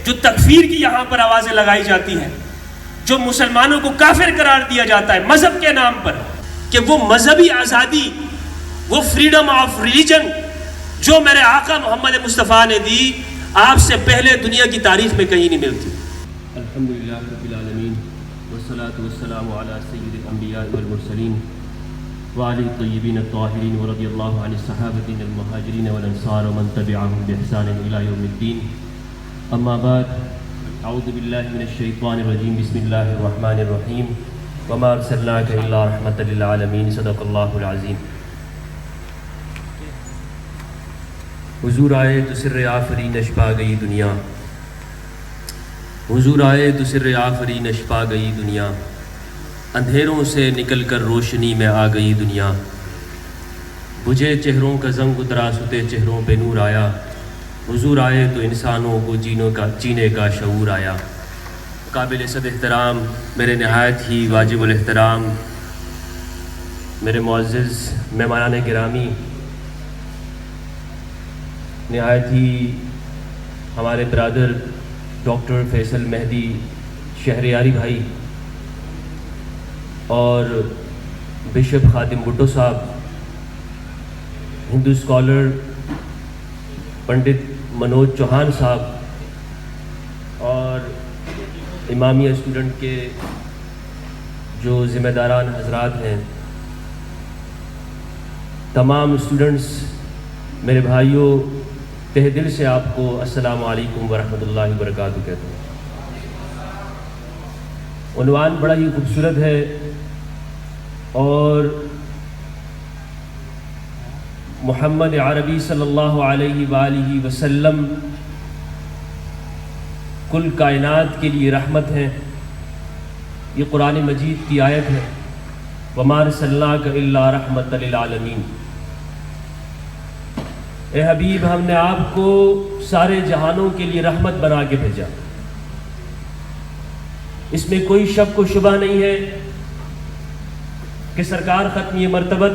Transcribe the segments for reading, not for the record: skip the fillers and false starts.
جو تکفیر کی یہاں پر آوازیں لگائی جاتی ہیں، جو مسلمانوں کو کافر قرار دیا جاتا ہے مذہب کے نام پر، کہ وہ مذہبی آزادی، وہ فریڈم آف ریلیجن جو میرے آقا محمد مصطفیٰ نے دی، آپ سے پہلے دنیا کی تاریخ میں کہیں نہیں ملتی۔ الحمدللہ رب العالمین والصلاة والسلام علی سید الانبیاء والمرسلین وعلی الطیبین الطاہرین ورضی اللہ عن الصحابۃ المہاجرین والانصار ومن تبعهم بإحسان الی یوم الدین، اما بعد، اعوذ باللہ من الشیطان الرجیم، بسم اللہ الرحمن الرحیم، وما ارسلناک الا رحمۃ للعالمین، صدق اللہ العظیم۔ حضور آئے تو سر آفرینش پا گئی دنیا، حضور آئے تو سر آفرینش پا گئی دنیا، اندھیروں سے نکل کر روشنی میں آ گئی دنیا، بجھے چہروں کا زنگ اترا، ستے چہروں پہ نور آیا، حضور آئے تو انسانوں کو جینے کا شعور آیا۔ قابل صد احترام، میرے نہایت ہی واجب الاحترام میرے معزز مہمانان گرامی، نہایت ہی ہمارے برادر ڈاکٹر فیصل مہدی شہریاری بھائی اور بشپ خادم بھٹو صاحب، ہندو اسکالر پنڈت منوج چوہان صاحب، اور امامیہ اسٹوڈنٹ کے جو ذمہ داران حضرات ہیں، تمام اسٹوڈنٹس، میرے بھائیوں، تہ دل سے آپ کو السلام علیکم ورحمۃ اللہ وبرکاتہ کہتا ہوں۔ عنوان بڑا ہی خوبصورت ہے اور محمد عربی صلی اللہ علیہ وآلہ وسلم کل کائنات کے لیے رحمت ہیں، یہ قرآن مجید کی آیت ہے، وَمَا أَرْسَلْنَاكَ إِلَّا رَحْمَةً لِلْعَالَمِينَ۔ اے حبیب، ہم نے آپ کو سارے جہانوں کے لیے رحمت بنا کے بھیجا۔ اس میں کوئی شک و شبہ نہیں ہے کہ سرکار ختمی مرتبت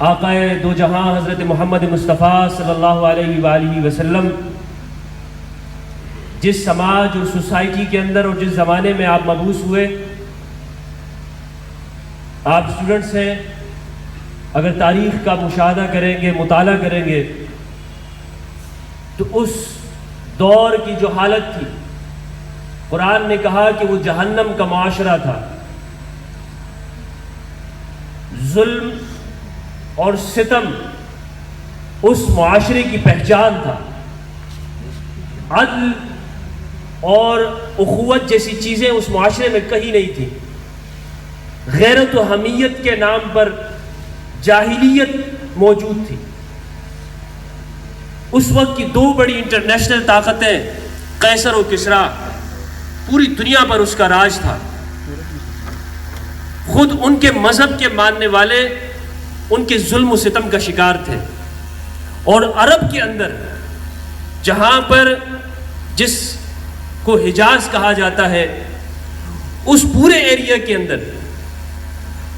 آقائے دو جہاں حضرت محمد مصطفیٰ صلی اللہ علیہ وآلہ وسلم جس سماج اور سوسائٹی کے اندر اور جس زمانے میں آپ مبعوث ہوئے، آپ اسٹوڈنٹس ہیں، اگر تاریخ کا مشاہدہ کریں گے، مطالعہ کریں گے، تو اس دور کی جو حالت تھی، قرآن نے کہا کہ وہ جہنم کا معاشرہ تھا، ظلم اور ستم اس معاشرے کی پہچان تھا، عدل اور اخوت جیسی چیزیں اس معاشرے میں کہیں نہیں تھی، غیرت و حمیت کے نام پر جاہلیت موجود تھی۔ اس وقت کی دو بڑی انٹرنیشنل طاقتیں، قیصر و کسریٰ، پوری دنیا پر اس کا راج تھا۔ خود ان کے مذہب کے ماننے والے ان کے ظلم و ستم کا شکار تھے، اور عرب کے اندر جہاں پر جس کو حجاز کہا جاتا ہے، اس پورے ایریا کے اندر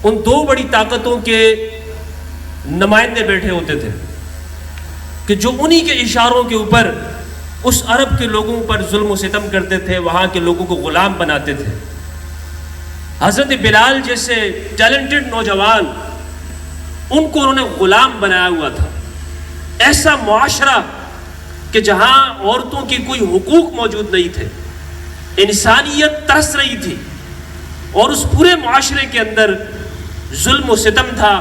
ان دو بڑی طاقتوں کے نمائندے بیٹھے ہوتے تھے کہ جو انہی کے اشاروں کے اوپر اس عرب کے لوگوں پر ظلم و ستم کرتے تھے، وہاں کے لوگوں کو غلام بناتے تھے۔ حضرت بلال جیسے ٹیلنٹڈ نوجوان، ان کو انہوں نے غلام بنایا ہوا تھا۔ ایسا معاشرہ کہ جہاں عورتوں کے کوئی حقوق موجود نہیں تھے، انسانیت ترس رہی تھی، اور اس پورے معاشرے کے اندر ظلم و ستم تھا،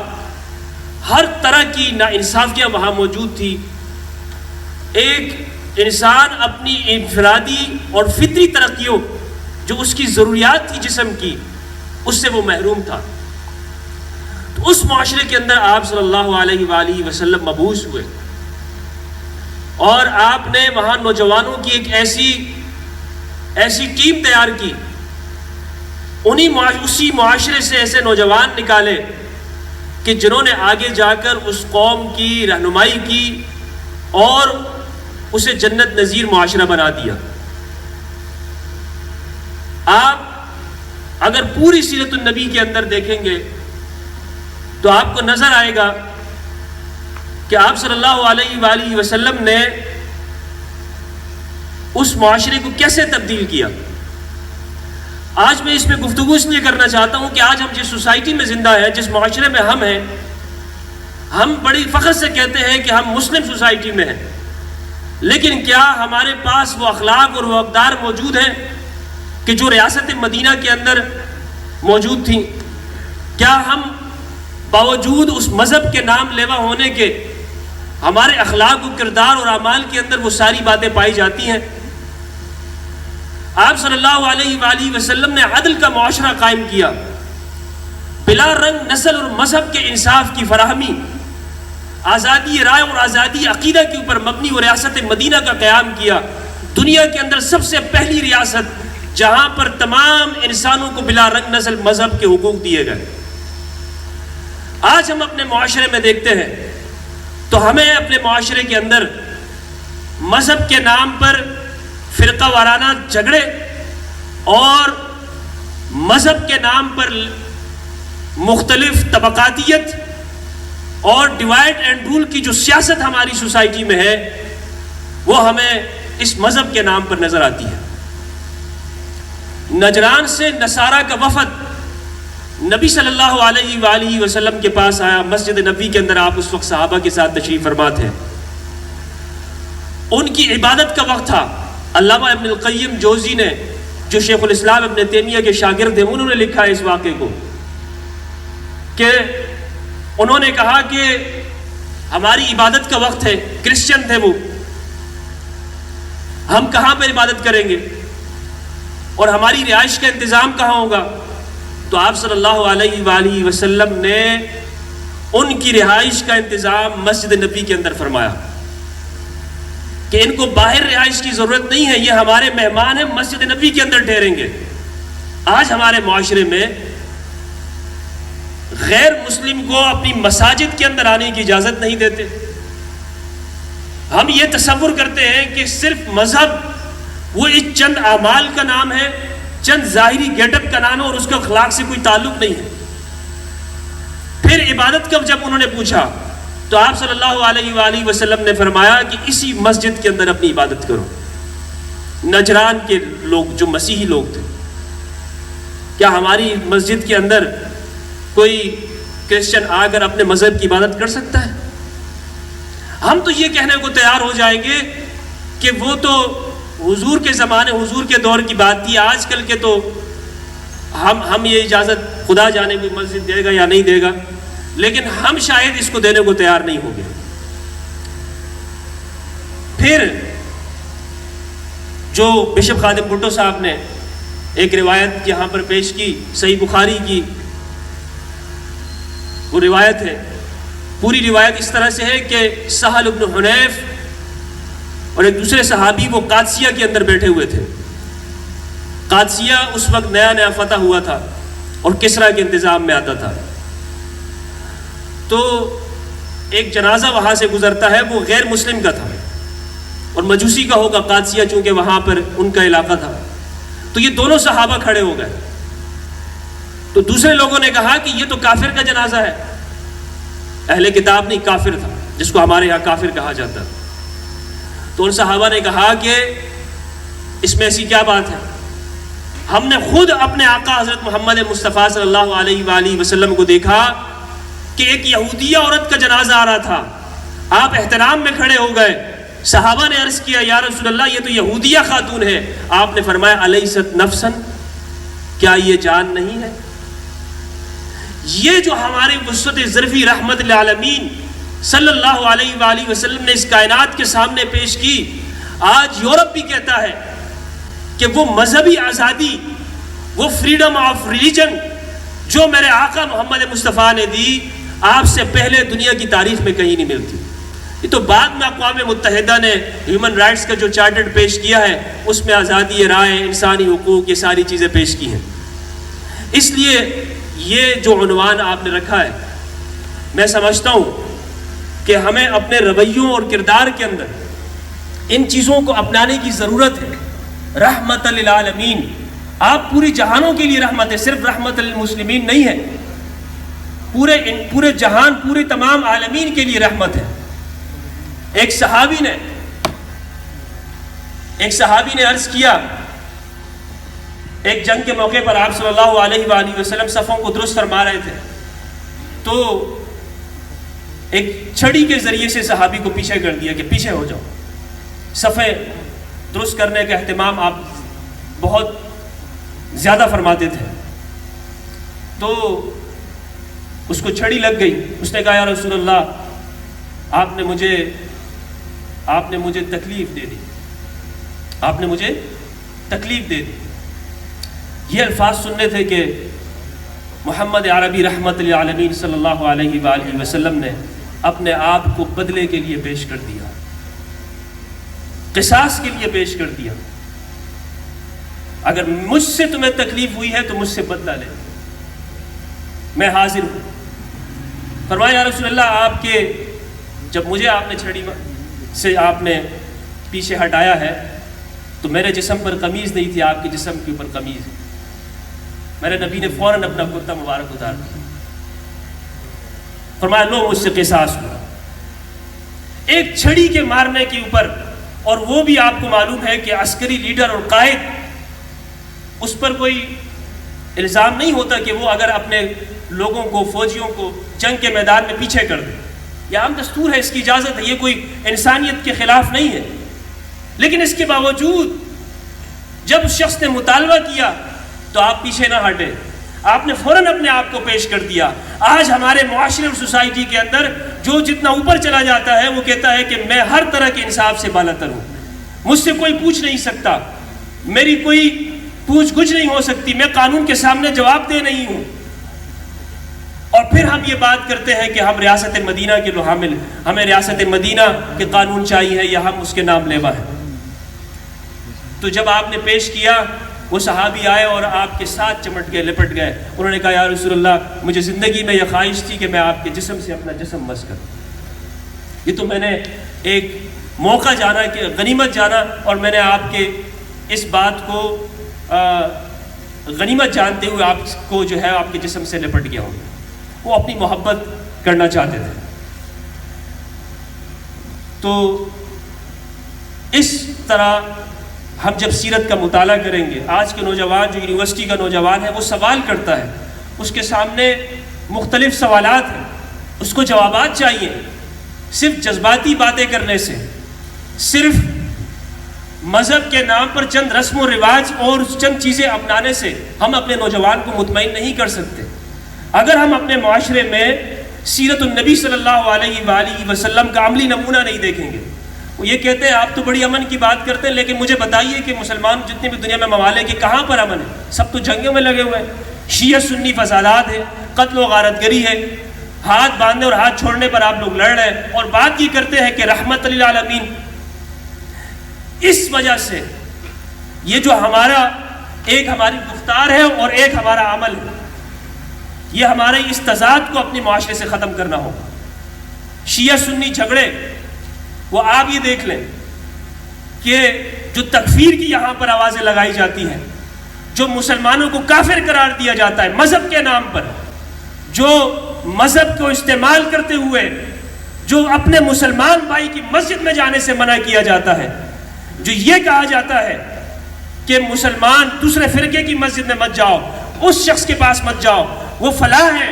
ہر طرح کی ناانصافیاں وہاں موجود تھی۔ ایک انسان اپنی انفرادی اور فطری ترقیوں جو اس کی ضروریات تھی جسم کی، اس سے وہ محروم تھا۔ تو اس معاشرے کے اندر آپ صلی اللہ علیہ وآلہ وسلم مبعوث ہوئے، اور آپ نے وہاں نوجوانوں کی ایک ایسی ٹیم تیار کی، اسی معاشرے سے ایسے نوجوان نکالے کہ جنہوں نے آگے جا کر اس قوم کی رہنمائی کی اور اسے جنت نظیر معاشرہ بنا دیا۔ آپ اگر پوری سیرت النبی کے اندر دیکھیں گے تو آپ کو نظر آئے گا کہ آپ صلی اللہ علیہ وآلہ وسلم نے اس معاشرے کو کیسے تبدیل کیا. آج میں اس پہ گفتگو اس لیے کرنا چاہتا ہوں کہ آج ہم جس سوسائٹی میں زندہ ہیں, جس معاشرے میں ہم ہیں, ہم بڑی فخر سے کہتے ہیں کہ ہم مسلم سوسائٹی میں ہیں, لیکن کیا ہمارے پاس وہ اخلاق اور وہ اقدار موجود ہیں کہ جو ریاست مدینہ کے اندر موجود تھیں؟ کیا ہم باوجود اس مذہب کے نام لیوا ہونے کے ہمارے اخلاق و کردار اور اعمال کے اندر وہ ساری باتیں پائی جاتی ہیں؟ آپ صلی اللہ علیہ وآلہ وسلم نے عدل کا معاشرہ قائم کیا, بلا رنگ نسل اور مذہب کے انصاف کی فراہمی, آزادی رائے اور آزادی عقیدہ کے اوپر مبنی وہ ریاست مدینہ کا قیام کیا. دنیا کے اندر سب سے پہلی ریاست جہاں پر تمام انسانوں کو بلا رنگ نسل مذہب کے حقوق دیے گئے. آج ہم اپنے معاشرے میں دیکھتے ہیں تو ہمیں اپنے معاشرے کے اندر مذہب کے نام پر فرقہ وارانہ جھگڑے اور مذہب کے نام پر مختلف طبقاتیت اور ڈیوائڈ اینڈ رول کی جو سیاست ہماری سوسائٹی میں ہے وہ ہمیں اس مذہب کے نام پر نظر آتی ہے. نجران سے نصارہ کا وفد نبی صلی اللہ علیہ وآلہ وسلم کے پاس آیا. مسجد نبی کے اندر آپ اس وقت صحابہ کے ساتھ تشریف فرما تھے. ان کی عبادت کا وقت تھا. علامہ ابن القیم جوزی نے, جو شیخ الاسلام ابن تیمیہ کے شاگرد ہیں, انہوں نے لکھا ہے اس واقعے کو کہ انہوں نے کہا کہ ہماری عبادت کا وقت ہے, کرسچن تھے وہ, ہم کہاں پر عبادت کریں گے اور ہماری رہائش کا انتظام کہاں ہوگا؟ تو آپ صلی اللہ علیہ وآلہ وسلم نے ان کی رہائش کا انتظام مسجد نبی کے اندر فرمایا کہ ان کو باہر رہائش کی ضرورت نہیں ہے, یہ ہمارے مہمان ہیں, مسجد نبی کے اندر ٹھہریں گے. آج ہمارے معاشرے میں غیر مسلم کو اپنی مساجد کے اندر آنے کی اجازت نہیں دیتے. ہم یہ تصور کرتے ہیں کہ صرف مذہب وہ ایک چند اعمال کا نام ہے, چند ظاہری گیٹ اپ کا نام ہے اور اس کا اخلاق سے کوئی تعلق نہیں ہے. پھر عبادت کا جب انہوں نے پوچھا تو آپ صلی اللہ علیہ وآلہ وسلم نے فرمایا کہ اسی مسجد کے اندر اپنی عبادت کرو. نجران کے لوگ جو مسیحی لوگ تھے, کیا ہماری مسجد کے اندر کوئی کرسچن آ کر اپنے مذہب کی عبادت کر سکتا ہے؟ ہم تو یہ کہنے کو تیار ہو جائیں گے کہ وہ تو حضور کے زمانے, حضور کے دور کی بات تھی, آج کل کے تو ہم یہ اجازت خدا جانے کوئی مسجد دے گا یا نہیں دے گا, لیکن ہم شاید اس کو دینے کو تیار نہیں ہوں گے. پھر جو بشپ خادم بھٹو صاحب نے ایک روایت یہاں پر پیش کی, صحیح بخاری کی وہ روایت ہے. پوری روایت اس طرح سے ہے کہ سہل بن حنیف اور ایک دوسرے صحابی وہ قادسیہ کے اندر بیٹھے ہوئے تھے. قادسیہ اس وقت نیا نیا فتح ہوا تھا اور کسرا کے انتظام میں آتا تھا. تو ایک جنازہ وہاں سے گزرتا ہے, وہ غیر مسلم کا تھا اور مجوسی کا ہوگا, قادسیہ چونکہ وہاں پر ان کا علاقہ تھا. تو یہ دونوں صحابہ کھڑے ہو گئے. تو دوسرے لوگوں نے کہا کہ یہ تو کافر کا جنازہ ہے. اہل کتاب نہیں, کافر تھا, جس کو ہمارے یہاں کافر کہا جاتا. تو ان صحابہ نے کہا کہ اس میں ایسی کیا بات ہے؟ ہم نے خود اپنے آقا حضرت محمد مصطفیٰ صلی اللہ علیہ وآلہ وسلم کو دیکھا کہ ایک یہودیہ عورت کا جنازہ آ رہا تھا, آپ احترام میں کھڑے ہو گئے. صحابہ نے عرض کیا یا رسول اللہ یہ تو یہودیہ خاتون ہے. آپ نے فرمایا الیست نفسا, کیا یہ جان نہیں ہے؟ یہ جو ہمارے وسعت ظرفی رحمت للعالمین صلی اللہ علیہ وآلہ وسلم نے اس کائنات کے سامنے پیش کی, آج یورپ بھی کہتا ہے کہ وہ مذہبی آزادی, وہ فریڈم آف ریلیجن جو میرے آقا محمد مصطفیٰ نے دی, آپ سے پہلے دنیا کی تاریخ میں کہیں نہیں ملتی. یہ تو بعد میں اقوام متحدہ نے ہیومن رائٹس کا جو چارٹر پیش کیا ہے اس میں آزادی رائے, انسانی حقوق, یہ ساری چیزیں پیش کی ہیں. اس لیے یہ جو عنوان آپ نے رکھا ہے, میں سمجھتا ہوں کہ ہمیں اپنے رویوں اور کردار کے اندر ان چیزوں کو اپنانے کی ضرورت ہے. رحمت للعالمین, آپ پوری جہانوں کے لیے رحمت ہے, صرف رحمت للمسلمین نہیں ہے, پورے جہان, پورے تمام عالمین کے لیے رحمت ہے. ایک صحابی نے ایک صحابی نے عرض کیا، ایک جنگ کے موقع پر آپ صلی اللہ علیہ وآلہ وسلم صفوں کو درست فرما رہے تھے، تو ایک چھڑی کے ذریعے سے صحابی کو پیچھے کر دیا کہ پیچھے ہو جاؤ. صفیں درست کرنے کا اہتمام آپ بہت زیادہ فرماتے تھے. تو اس کو چھڑی لگ گئی. اس نے کہا یا رسول اللہ آپ نے مجھے تکلیف دے دی، آپ نے مجھے تکلیف دے دی. یہ الفاظ سننے تھے کہ محمد عربی رحمت للعالمین صلی اللہ علیہ وآلہ وسلم نے اپنے آپ کو بدلے کے لیے پیش کر دیا، قصاص کے لیے پیش کر دیا. اگر مجھ سے تمہیں تکلیف ہوئی ہے تو مجھ سے بدلہ لے، میں حاضر ہوں. فرمایا یا رسول اللہ آپ کے جب مجھے آپ نے چھڑی سے آپ نے پیچھے ہٹایا ہے تو میرے جسم پر قمیض نہیں تھی، آپ کے جسم کے اوپر قمیض ہے. میرے نبی نے فوراً اپنا کرتا مبارک اتار دیا. فرمایا لو مجھ سے قصاص ہوا. ایک چھڑی کے مارنے کے اوپر، اور وہ بھی آپ کو معلوم ہے کہ عسکری لیڈر اور قائد، اس پر کوئی الزام نہیں ہوتا کہ وہ اگر اپنے لوگوں کو، فوجیوں کو جنگ کے میدان میں پیچھے کر دے. یہ عام دستور ہے، اس کی اجازت ہے، یہ کوئی انسانیت کے خلاف نہیں ہے. لیکن اس کے باوجود جب اس شخص نے مطالبہ کیا تو آپ پیچھے نہ ہٹے، آپ نے فوراً اپنے آپ کو پیش کر دیا. آج ہمارے معاشرے اور سوسائٹی کے اندر جو جتنا اوپر چلا جاتا ہے وہ کہتا ہے کہ میں ہر طرح کے انصاف سے بالاتر ہوں، مجھ سے کوئی پوچھ نہیں سکتا، میری کوئی پوچھ گچھ نہیں ہو سکتی، میں قانون کے سامنے جواب دہ نہیں ہوں. اور پھر ہم یہ بات کرتے ہیں کہ ہم ریاست مدینہ کے لو حامل، ہمیں ریاست مدینہ کے قانون چاہیے یا ہم اس کے نام لیوا ہیں. تو جب آپ نے پیش کیا، وہ صحابی آئے اور آپ کے ساتھ چمٹ گئے، لپٹ گئے. انہوں نے کہا یا رسول اللہ مجھے زندگی میں یہ خواہش تھی کہ میں آپ کے جسم سے اپنا جسم مس کروں. یہ تو میں نے ایک موقع جانا، کہ غنیمت جانا، اور میں نے آپ کے اس بات کو غنیمت جانتے ہوئے آپ کو جو ہے آپ کے جسم سے لپٹ گیا ہوں. وہ اپنی محبت کرنا چاہتے تھے. تو اس طرح ہم جب سیرت کا مطالعہ کریں گے، آج کے نوجوان جو یونیورسٹی کا نوجوان ہے وہ سوال کرتا ہے، اس کے سامنے مختلف سوالات ہیں، اس کو جوابات چاہیے. صرف جذباتی باتیں کرنے سے، صرف مذہب کے نام پر چند رسم و رواج اور چند چیزیں اپنانے سے ہم اپنے نوجوان کو مطمئن نہیں کر سکتے. اگر ہم اپنے معاشرے میں سیرت النبی صلی اللہ علیہ وآلہ وسلم کا عملی نمونہ نہیں دیکھیں گے. وہ یہ کہتے ہیں آپ تو بڑی امن کی بات کرتے ہیں، لیکن مجھے بتائیے کہ مسلمان جتنے بھی دنیا میں ممالک ہیں کہاں پر امن ہے؟ سب تو جنگوں میں لگے ہوئے ہیں، شیعہ سنی فسادات ہیں، قتل و غارت گری ہے، ہاتھ باندھنے اور ہاتھ چھوڑنے پر آپ لوگ لڑ رہے ہیں، اور بات یہ کرتے ہیں کہ رحمت للعالمین. اس وجہ سے یہ جو ایک ہماری گفتار ہے اور ایک ہمارا عمل ہے، یہ ہمارے اس تضاد کو اپنے معاشرے سے ختم کرنا ہوگا. شیعہ سنی جھگڑے، وہ آپ یہ دیکھ لیں کہ جو تکفیر کی یہاں پر آوازیں لگائی جاتی ہیں، جو مسلمانوں کو کافر قرار دیا جاتا ہے مذہب کے نام پر، جو مذہب کو استعمال کرتے ہوئے جو اپنے مسلمان بھائی کی مسجد میں جانے سے منع کیا جاتا ہے، جو یہ کہا جاتا ہے کہ مسلمان دوسرے فرقے کی مسجد میں مت جاؤ، اس شخص کے پاس مت جاؤ، وہ فلاں ہے،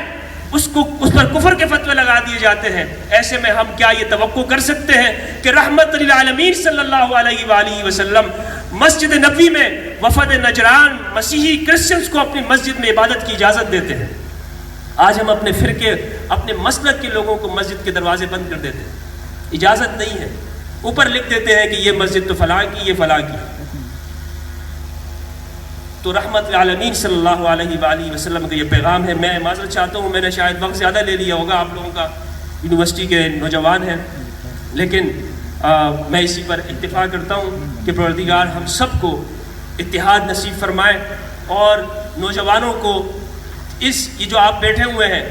اس پر کفر کے فتوے لگا دیے جاتے ہیں. ایسے میں ہم کیا یہ توقع کر سکتے ہیں کہ رحمت للعالمین صلی اللہ علیہ وآلہ وسلم مسجد نبوی میں وفد نجران مسیحی کرسچنز کو اپنی مسجد میں عبادت کی اجازت دیتے ہیں؟ آج ہم اپنے فرقے، اپنے مسلک کے لوگوں کو مسجد کے دروازے بند کر دیتے ہیں، اجازت نہیں ہے. اوپر لکھ دیتے ہیں کہ یہ مسجد تو فلاں کی، یہ فلاں کی. تو رحمت العالمین صلی اللہ علیہ وآلہ وسلم کا یہ پیغام ہے. میں معذرت چاہتا ہوں، میں نے شاید وقت زیادہ لے لیا ہوگا، آپ لوگوں کا یونیورسٹی کے نوجوان ہیں، لیکن میں اسی پر اتفاق کرتا ہوں کہ پروردگار ہم سب کو اتحاد نصیب فرمائے، اور نوجوانوں کو یہ جو آپ بیٹھے ہوئے ہیں،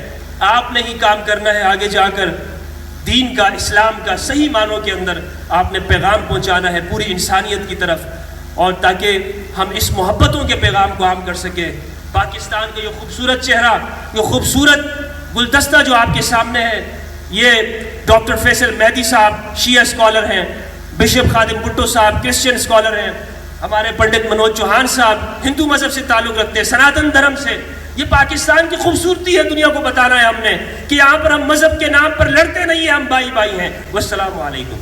آپ نے ہی کام کرنا ہے آگے جا کر. دین کا، اسلام کا صحیح معنوں کے اندر آپ نے پیغام پہنچانا ہے پوری انسانیت کی طرف، اور تاکہ ہم اس محبتوں کے پیغام کو عام کر سکیں. پاکستان کا یہ خوبصورت چہرہ، یہ خوبصورت گلدستہ جو آپ کے سامنے ہے، یہ ڈاکٹر فیصل مہدی صاحب شیعہ اسکالر ہیں، بشپ خادم بھٹو صاحب کرسچن اسکالر ہیں، ہمارے پنڈت منوج چوہان صاحب ہندو مذہب سے تعلق رکھتے ہیں، سناتن دھرم سے. یہ پاکستان کی خوبصورتی ہے، دنیا کو بتانا ہے ہم نے کہ یہاں پر ہم مذہب کے نام پر لڑتے نہیں ہیں، ہم بھائی بھائی ہیں. والسلام علیکم.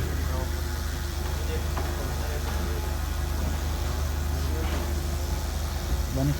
بانی